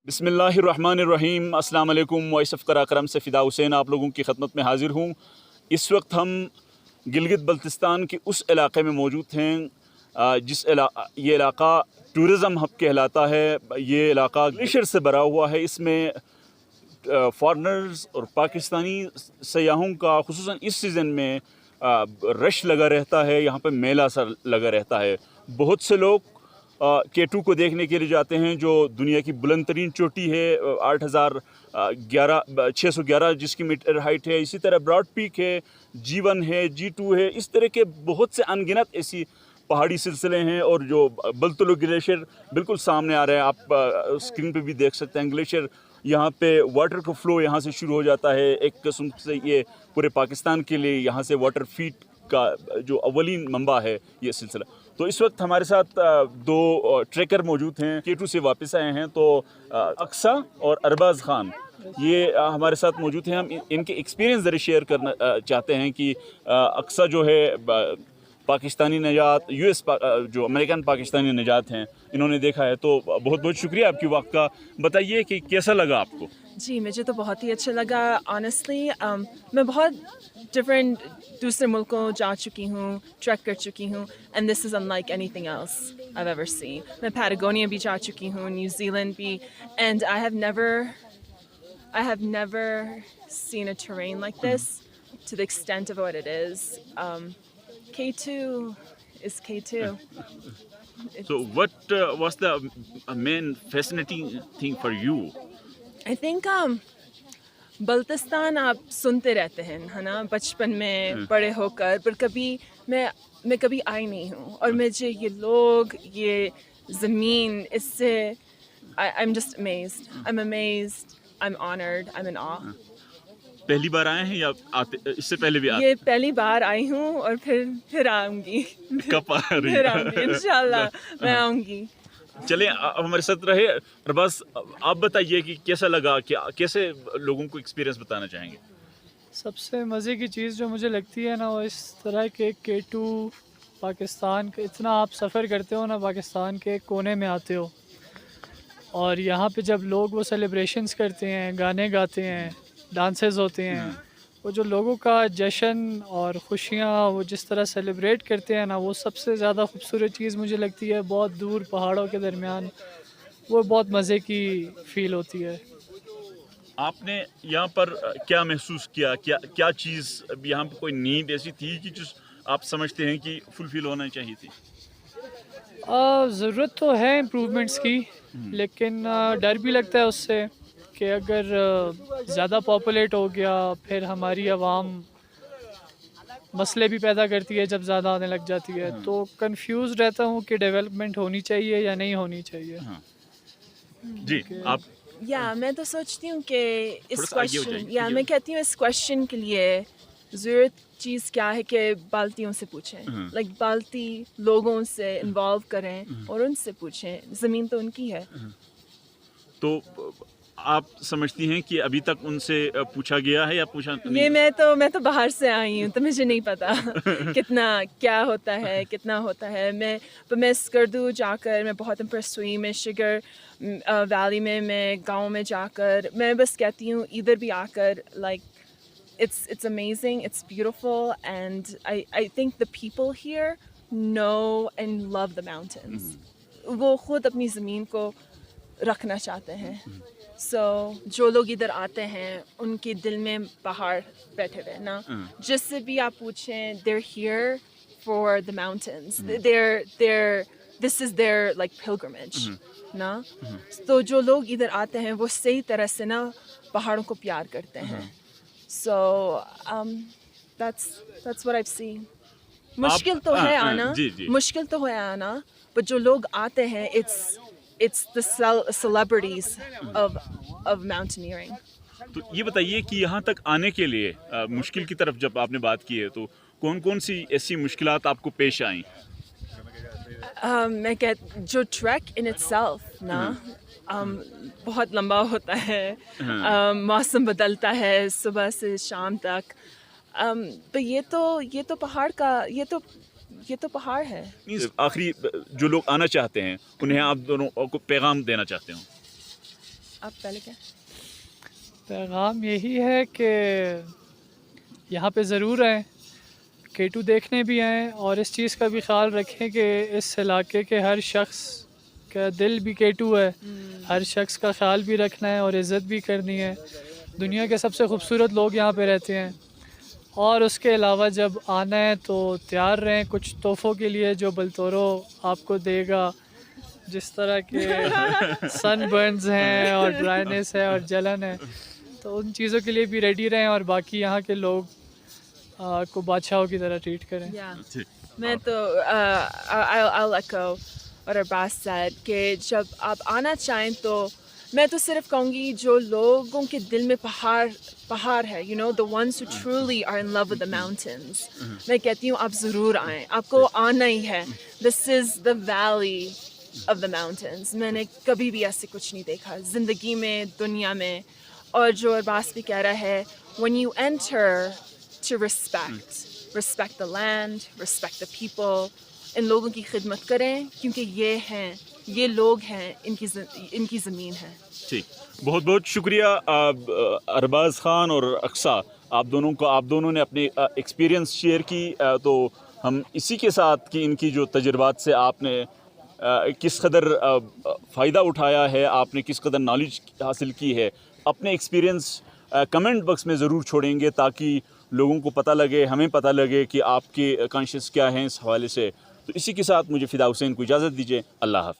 بسم اللہ الرحمن الرحیم. السلام علیکم. وائس آف کراکرم سے فدا حسین آپ لوگوں کی خدمت میں حاضر ہوں. اس وقت ہم گلگت بلتستان کے اس علاقے میں موجود ہیں یہ علاقہ ٹورزم ہب کہلاتا ہے. یہ علاقہ گلیشیئر سے بھرا ہوا ہے. اس میں فارنرز اور پاکستانی سیاحوں کا خصوصاً اس سیزن میں رش لگا رہتا ہے. یہاں پہ میلہ سا لگا رہتا ہے. بہت سے لوگ K2 کو دیکھنے کے لیے جاتے ہیں جو دنیا کی بلند ترین چوٹی ہے 611 جس کی میٹر ہائٹ ہے. اسی طرح براڈ پیک ہے, G1 ہے, G2 ہے. اس طرح کے بہت سے انگنت ایسی پہاڑی سلسلے ہیں. اور جو بلترو گلیشیئر بالکل سامنے آ رہا ہے, آپ اسکرین پہ بھی دیکھ سکتے ہیں. گلیشیئر یہاں پہ واٹر کا فلو یہاں سے شروع ہو جاتا ہے. ایک قسم سے یہ پورے پاکستان کے لیے یہاں سے واٹر فیٹ کا جو اولین منبع ہے یہ سلسلہ. تو اس وقت ہمارے ساتھ دو ٹریکر موجود ہیں, K2 سے واپس آئے ہیں. تو اقصی اور ارباز خان یہ ہمارے ساتھ موجود ہیں. ہم ان کے ایکسپیرینس ذرا شیئر کرنا چاہتے ہیں کہ اقصی جو ہے پاکستانی نجات, US جو امریکن پاکستانی نجات ہیں, انہوں نے دیکھا ہے. تو بہت بہت شکریہ آپ کی وقت کا. بتائیے کہ کیسا لگا آپ کو؟ جی مجھے تو بہت ہی اچھا لگا. آنیسٹلی میں بہت ڈفرینٹ دوسرے ملکوں جا چکی ہوں, ٹریک کر چکی ہوں, and this is in like any thing else I ever seen. میں پیراگونیا بھی جا چکی ہوں, نیو زیلینڈ بھی, and I have never seen a train like this to the extent of what it is. K2 is K2. So what was the main fascinating thing for you? I think Baltistan آپ سنتے رہتے ہیں ہے نا بچپن میں بڑے ہو کر, پر کبھی میں کبھی آئی نہیں ہوں. اور مجھے یہ لوگ, یہ زمین, اس سے I'm just amazed. I'm honored. I'm in awe. پہلی بار آئے ہیں یا اس سے پہلے بھی آتے؟ یہ پہلی بار آئی ہوں اور پھر آؤں گی. کب آ رہی ہیں؟ پھر آؤں گی انشاءاللہ میں آؤں گی. چلیں ہمارے ساتھ رہے. بس آپ بتائیے کہ کیسا لگا, کیسے لوگوں کو ایکسپیرینس بتانا چاہیں گے؟ سب سے مزے کی چیز جو مجھے لگتی ہے نا, وہ اس طرح کے K2 پاکستان کا اتنا آپ سفر کرتے ہو نا, پاکستان کے کونے میں آتے ہو, اور یہاں پہ جب لوگ وہ سیلیبریشنز کرتے ہیں, گانے گاتے ہیں, ڈانسز ہوتے ہیں, وہ جو لوگوں کا جشن اور خوشیاں وہ جس طرح سیلیبریٹ کرتے ہیں نا, وہ سب سے زیادہ خوبصورت چیز مجھے لگتی ہے. بہت دور پہاڑوں کے درمیان وہ بہت مزے کی فیل ہوتی ہے. آپ نے یہاں پر کیا محسوس کیا, کیا چیز یہاں پہ کوئی نیڈ ایسی تھی کہ جو آپ سمجھتے ہیں کہ فلفل ہونا چاہیے تھی؟ ضرورت تو ہے امپروومنٹس کی, لیکن ڈر بھی لگتا ہے اس سے کہ اگر زیادہ پاپولیٹ ہو گیا پھر ہماری عوام مسئلے بھی پیدا کرتی ہے جب زیادہ آنے لگ جاتی ہے. تو کنفیوز رہتا ہوں کہ ڈیولپمنٹ ہونی چاہیے یا نہیں ہونی چاہیے. جی آپ میں تو سوچتی ہوں کہ اس کوشچن میں کہتی ہوں اس کوشچن کے لیے ضرورت چیز کیا ہے کہ بالتیوں سے پوچھیں, لائک بالتی لوگوں سے انوالو کریں اور ان سے پوچھیں. زمین تو ان کی ہے. تو آپ سمجھتی ہیں کہ ابھی تک ان سے پوچھا گیا ہے یا پوچھا نہیں؟ یہ میں تو باہر سے آئی ہوں, تو مجھے نہیں پتا کتنا کیا ہوتا ہے, کتنا ہوتا ہے. میں اسکردو جا کر میں بہت امپریس ہوئی. میں شگر ویلی میں گاؤں میں جا کر میں بس کہتی ہوں ادھر بھی آ کر, like it's amazing, it's beautiful, and I think the people here know and love the mountains. وہ خود اپنی زمین کو رکھنا چاہتے ہیں. سو جو لوگ ادھر آتے ہیں ان کے دل میں پہاڑ بیٹھے ہوئے نا, جس سے بھی آپ پوچھیں they're here for the mountains. This is their like pilgrimage نا. تو جو لوگ ادھر آتے ہیں وہ صحیح طرح سے نا پہاڑوں کو پیار کرتے ہیں. So that's what I've seen. مشکل تو ہے آنا, مشکل تو ہے آنا, but جو لوگ آتے ہیں it's the celebrities of mountaineering. تو یہ بتائیے کہ یہاں تک آنے کے لیے مشکل کی طرف جب آپ نے بات کی ہے تو کون سی ایسی مشکلات آپ کو پیش آئیں؟ میں جو ٹریک ان اٹ سیلف نا بہت لمبا ہوتا ہے, موسم بدلتا ہے صبح سے شام تک. یہ تو پہاڑ کا یہ تو پہاڑ ہے. آخری جو لوگ آنا چاہتے ہیں انہیں آپ دونوں کو پیغام دینا چاہتے ہوں؟ آپ پہلے کیا؟ پیغام یہی ہے کہ یہاں پہ ضرور آئیں, K2 دیکھنے بھی آئیں, اور اس چیز کا بھی خیال رکھیں کہ اس علاقے کے ہر شخص کا دل بھی K2 ہے, ہر شخص کا خیال بھی رکھنا ہے اور عزت بھی کرنی ہے. دنیا کے سب سے خوبصورت لوگ یہاں پہ رہتے ہیں, اور اس کے علاوہ جب آنا ہے تو تیار رہیں کچھ تحفوں کے لیے جو بلترو آپ کو دے گا, جس طرح کے سن برنز ہیں اور ڈرائنیس ہے اور جلن ہے, تو ان چیزوں کے لیے بھی ریڈی رہیں, اور باقی یہاں کے لوگ کو بادشاہوں کی طرح ٹریٹ کریں. میں تو I'll echo what Abbas said کہ جب آپ آنا چاہیں تو میں تو صرف کہوں گی جو لوگوں کے دل میں پہاڑ ہے, you know, the ones who truly are in love with the mountains, میں کہتی ہوں آپ ضرور آئیں, آپ کو آنا ہی ہے. This is the valley of the mountains. میں نے کبھی بھی ایسے کچھ نہیں دیکھا زندگی میں, دنیا میں. اور جو عباس بھی کہہ رہا ہے, when you enter to respect the land, respect the people, ان لوگوں کی خدمت کریں کیونکہ یہ لوگ ہیں, ان کی زمین ہے. ٹھیک, بہت بہت شکریہ ارباز خان اور اقصیٰ, آپ دونوں نے اپنے ایکسپیرینس شیئر کی. تو ہم اسی کے ساتھ کہ ان کی جو تجربات سے آپ نے کس قدر فائدہ اٹھایا ہے, آپ نے کس قدر نالج حاصل کی ہے, اپنے ایکسپیرینس کمنٹ باکس میں ضرور چھوڑیں گے تاکہ لوگوں کو پتہ لگے, ہمیں پتہ لگے کہ آپ کے کانشیس کیا ہیں اس حوالے سے. تو اسی کے ساتھ مجھے فدا حسین کو اجازت دیجیے. اللہ حافظ.